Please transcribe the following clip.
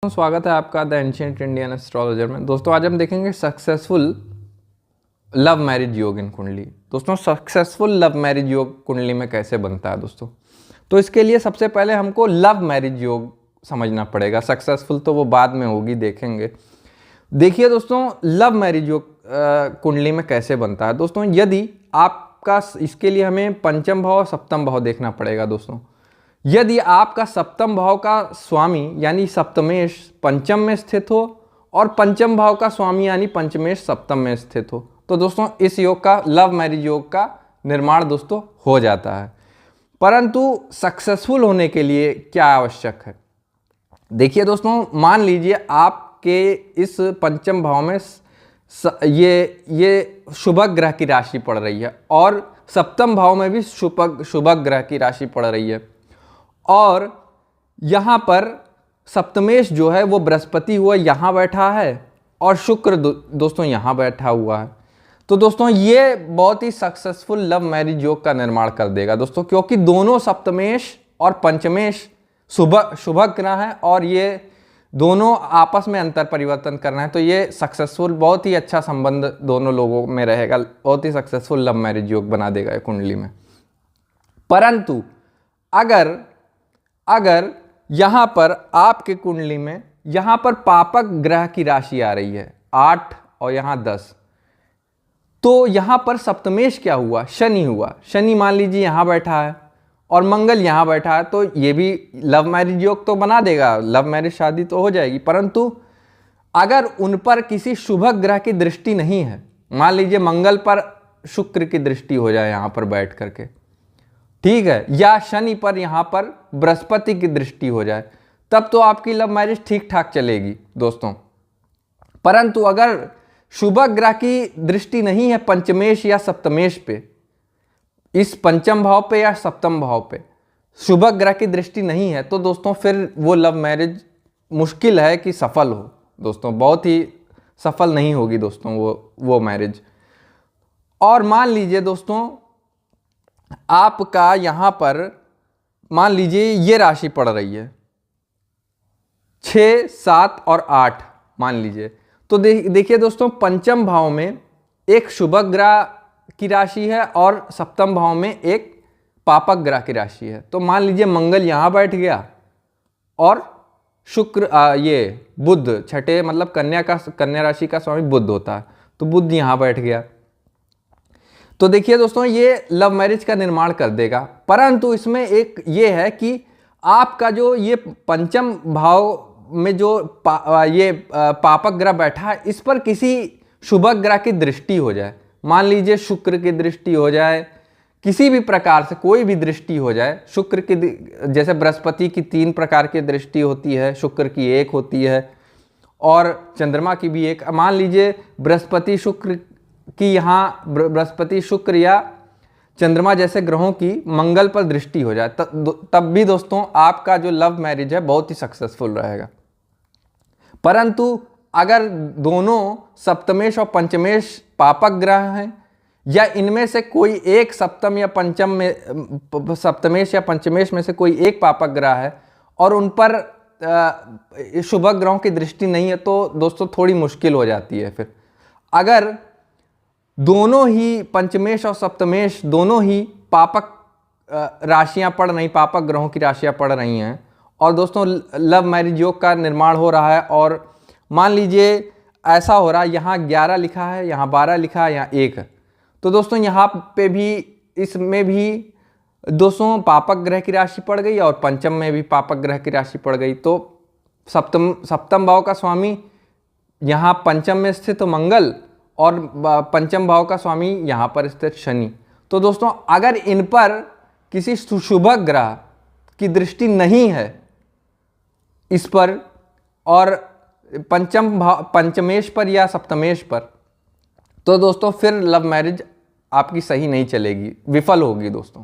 स्वागत है आपका द एंशिएंट इंडियन एस्ट्रोलॉजर में। दोस्तों आज हम देखेंगे सक्सेसफुल लव मैरिज योग इन कुंडली। दोस्तों सक्सेसफुल लव मैरिज योग कुंडली में कैसे बनता है दोस्तों, तो इसके लिए सबसे पहले हमको लव मैरिज योग समझना पड़ेगा। सक्सेसफुल तो वो बाद में होगी, देखेंगे। देखिए दोस्तों, लव मैरिज योग कुंडली में कैसे बनता है। दोस्तों यदि आपका, इसके लिए हमें पंचम भाव और सप्तम भाव देखना पड़ेगा। दोस्तों यदि आपका सप्तम भाव का स्वामी यानी सप्तमेश पंचम में स्थित हो और पंचम भाव का स्वामी यानी पंचमेश सप्तम में स्थित हो, तो दोस्तों इस योग का, लव मैरिज योग का निर्माण दोस्तों हो जाता है। परंतु सक्सेसफुल होने के लिए क्या आवश्यक है। देखिए दोस्तों, मान लीजिए आपके इस पंचम भाव में ये शुभ ग्रह की राशि पड़ रही है और सप्तम भाव में भी शुभ ग्रह की राशि पड़ रही है, और यहाँ पर सप्तमेश जो है वो बृहस्पति हुआ यहाँ बैठा है और शुक्र दोस्तों यहाँ बैठा हुआ है। तो दोस्तों ये बहुत ही सक्सेसफुल लव मैरिज योग का निर्माण कर देगा दोस्तों, क्योंकि दोनों सप्तमेश और पंचमेश शुभ ग्रह हैं और ये दोनों आपस में अंतर परिवर्तन करना है। तो ये सक्सेसफुल, बहुत ही अच्छा संबंध दोनों लोगों में रहेगा, बहुत ही सक्सेसफुल लव मैरिज योग बना देगा ये कुंडली में। परंतु अगर यहाँ पर आपके कुंडली में यहाँ पर पापक ग्रह की राशि आ रही है 8 और यहाँ 10, तो यहाँ पर सप्तमेश क्या हुआ, शनि हुआ। शनि मान लीजिए यहाँ बैठा है और मंगल यहाँ बैठा है, तो ये भी लव मैरिज योग तो बना देगा, लव मैरिज शादी तो हो जाएगी। परंतु अगर उन पर किसी शुभ ग्रह की दृष्टि नहीं है, मान लीजिए मंगल पर शुक्र की दृष्टि हो जाए यहाँ पर बैठ करके, ठीक है, या शनि पर यहाँ पर बृहस्पति की दृष्टि हो जाए, तब तो आपकी लव मैरिज ठीक ठाक चलेगी दोस्तों। परंतु अगर शुभ ग्रह की दृष्टि नहीं है पंचमेश या सप्तमेश पे, इस पंचम भाव पे या सप्तम भाव पे शुभ ग्रह की दृष्टि नहीं है, तो दोस्तों फिर वो लव मैरिज मुश्किल है कि सफल हो दोस्तों, बहुत ही सफल नहीं होगी दोस्तों वो मैरिज। और मान लीजिए दोस्तों आपका यहाँ पर, मान लीजिए ये राशि पड़ रही है 6, 7 और 8 मान लीजिए, तो देखिए दोस्तों पंचम भाव में एक शुभ ग्रह की राशि है और सप्तम भाव में एक पापक ग्रह की राशि है। तो मान लीजिए मंगल यहाँ बैठ गया और शुक्र, ये बुध, छठे मतलब कन्या राशि का स्वामी बुध होता है, तो बुध यहाँ बैठ गया। तो देखिए दोस्तों ये लव मैरिज का निर्माण कर देगा। परंतु इसमें एक ये है कि आपका जो ये पंचम भाव में जो पापक ग्रह बैठा है, इस पर किसी शुभ ग्रह की दृष्टि हो जाए, मान लीजिए शुक्र की दृष्टि हो जाए, किसी भी प्रकार से कोई भी दृष्टि हो जाए, शुक्र की, जैसे बृहस्पति की 3 प्रकार की दृष्टि होती है, शुक्र की 1 होती है और चंद्रमा की भी 1। मान लीजिए बृहस्पति शुक्र कि यहाँ बृहस्पति शुक्र या चंद्रमा जैसे ग्रहों की मंगल पर दृष्टि हो जाए, तब भी दोस्तों आपका जो लव मैरिज है बहुत ही सक्सेसफुल रहेगा। परंतु अगर दोनों सप्तमेश और पंचमेश पापक ग्रह हैं या इनमें से कोई एक सप्तम या पंचम में, सप्तमेश या पंचमेश में से कोई एक पापक ग्रह है और उन पर शुभ ग्रहों की दृष्टि नहीं है, तो दोस्तों थोड़ी मुश्किल हो जाती है। फिर अगर दोनों ही पंचमेश और सप्तमेश दोनों ही पापक राशियां पड़ रही, पापक ग्रहों की राशियां पड़ रही हैं और दोस्तों लव मैरिज योग का निर्माण हो रहा है, और मान लीजिए ऐसा हो रहा है यहाँ 11 लिखा है, यहाँ 12 लिखा है, यहाँ 1 है, तो दोस्तों यहाँ पे भी, इसमें भी दोस्तों पापक ग्रह की राशि पड़ गई और पंचम में भी पापक ग्रह की राशि पड़ गई। तो सप्तम भाव का स्वामी यहाँ पंचम में स्थित मंगल और पंचम भाव का स्वामी यहाँ पर स्थित शनि। तो दोस्तों अगर इन पर किसी शुभ ग्रह की दृष्टि नहीं है इस पर, और पंचमेश पर या सप्तमेश पर, तो दोस्तों फिर लव मैरिज आपकी सही नहीं चलेगी, विफल होगी दोस्तों।